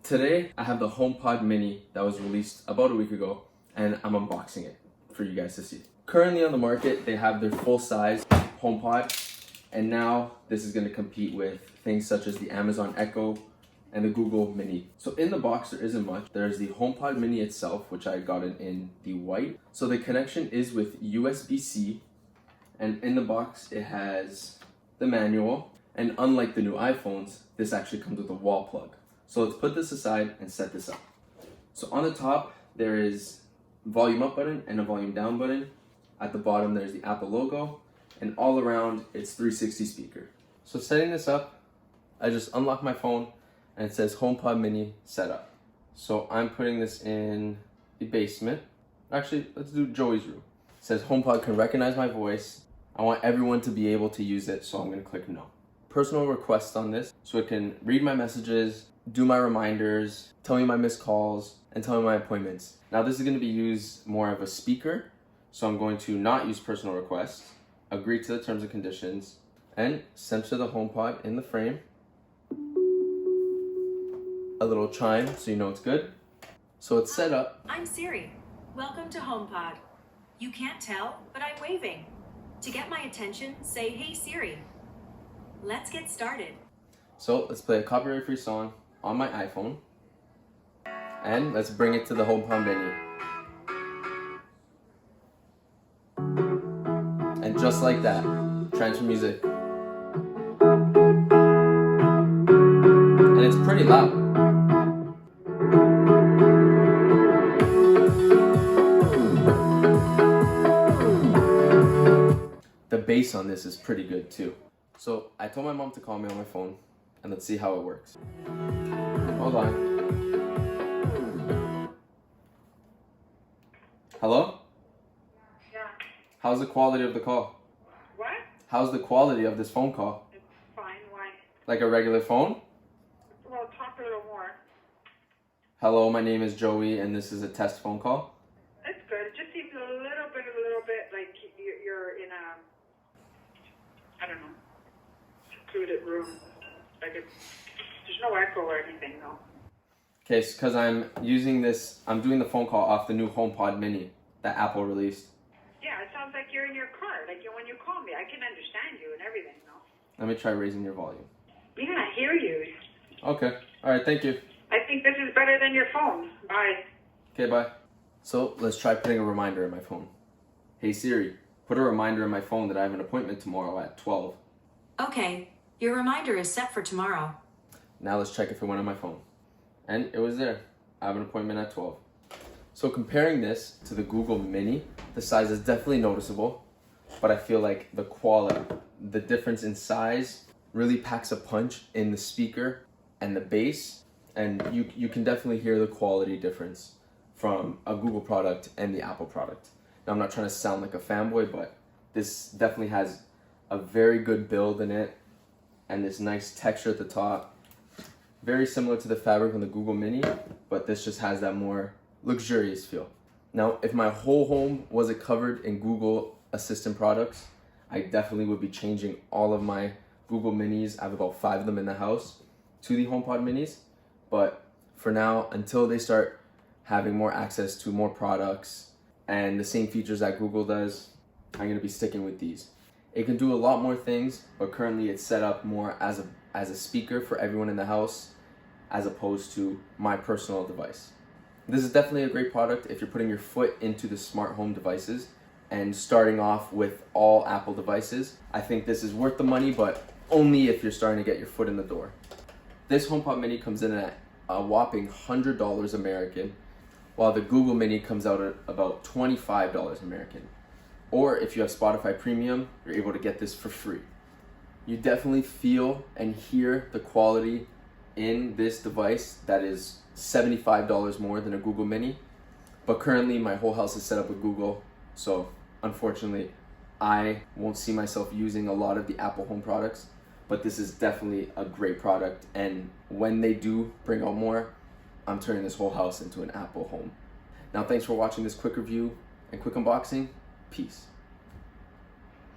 Today, I have the HomePod Mini that was released about a week ago, and I'm unboxing it for you guys to see. Currently on the market, they have their full-size HomePod, and now this is going to compete with things such as the Amazon Echo and the Google Mini. So in the box, there isn't much. There's the HomePod Mini itself, which I got it in the white. So the connection is with USB-C, and in the box, it has the manual. And unlike the new iPhones, this actually comes with a wall plug. So let's put this aside and set this up. So on the top, there is volume up button and a volume down button. At the bottom, there's the Apple logo. And all around, it's 360 speaker. So setting this up, I just unlock my phone and it says HomePod Mini setup. So I'm putting this in the basement. Actually, let's do Joey's room. It says HomePod can recognize my voice. I want everyone to be able to use it, so I'm gonna click no. Personal requests on this, so it can read my messages, do my reminders, tell me my missed calls, and tell me my appointments. Now this is going to be used more of a speaker, so I'm going to not use personal requests, agree to the terms and conditions, and center the HomePod in the frame. A little chime so you know it's good. So it's set up. I'm Siri. Welcome to HomePod. You can't tell, but I'm waving. To get my attention, say, "Hey Siri." Let's get started. So let's play a copyright-free song on my iPhone. And let's bring it to the HomePod Mini. And just like that, transfer music. And it's pretty loud. The bass on this is pretty good too. So I told my mom to call me on my phone, and let's see how it works. Hold on. Hello? Yeah. How's the quality of the call? What? How's the quality of this phone call? It's fine. Why? Like a regular phone? Well, talk a little more. Hello, my name is Joey, and this is a test phone call. It's good. It just seems a little bit like you're in a, I don't know, secluded room. Like there's no echo or anything, no. Okay, because I'm doing the phone call off the new HomePod Mini that Apple released. Yeah, it sounds like you're in your car. Like when you call me, I can understand you and everything, no? Let me try raising your volume. Yeah, I hear you. Okay, alright, thank you. I think this is better than your phone. Bye. Okay, bye. So let's try putting a reminder in my phone. Hey Siri, put a reminder in my phone that I have an appointment tomorrow at 12. Okay, your reminder is set for tomorrow. Now let's check if it went on my phone. And it was there. I have an appointment at 12. So comparing this to the Google Mini, the size is definitely noticeable, but I feel like the quality, the difference in size really packs a punch in the speaker and the bass, and you can definitely hear the quality difference from a Google product and the Apple product. Now I'm not trying to sound like a fanboy, but this definitely has a very good build in it and this nice texture at the top. Very similar to the fabric on the Google Mini, but this just has that more luxurious feel. Now, if my whole home wasn't covered in Google Assistant products, I definitely would be changing all of my Google Minis, I have about 5 of them in the house, to the HomePod Minis. But for now, until they start having more access to more products and the same features that Google does, I'm gonna be sticking with these. It can do a lot more things, but currently it's set up more as a speaker for everyone in the house, as opposed to my personal device. This is definitely a great product if you're putting your foot into the smart home devices and starting off with all Apple devices. I think this is worth the money, but only if you're starting to get your foot in the door. This HomePod Mini comes in at a whopping $100 American, while the Google Mini comes out at about $25 American. Or if you have Spotify Premium, you're able to get this for free. You definitely feel and hear the quality in this device that is $75 more than a Google Mini. But currently my whole house is set up with Google, so unfortunately I won't see myself using a lot of the Apple Home products, but this is definitely a great product, and when they do bring out more, I'm turning this whole house into an Apple home. Now thanks for watching this quick review and quick unboxing. Peace.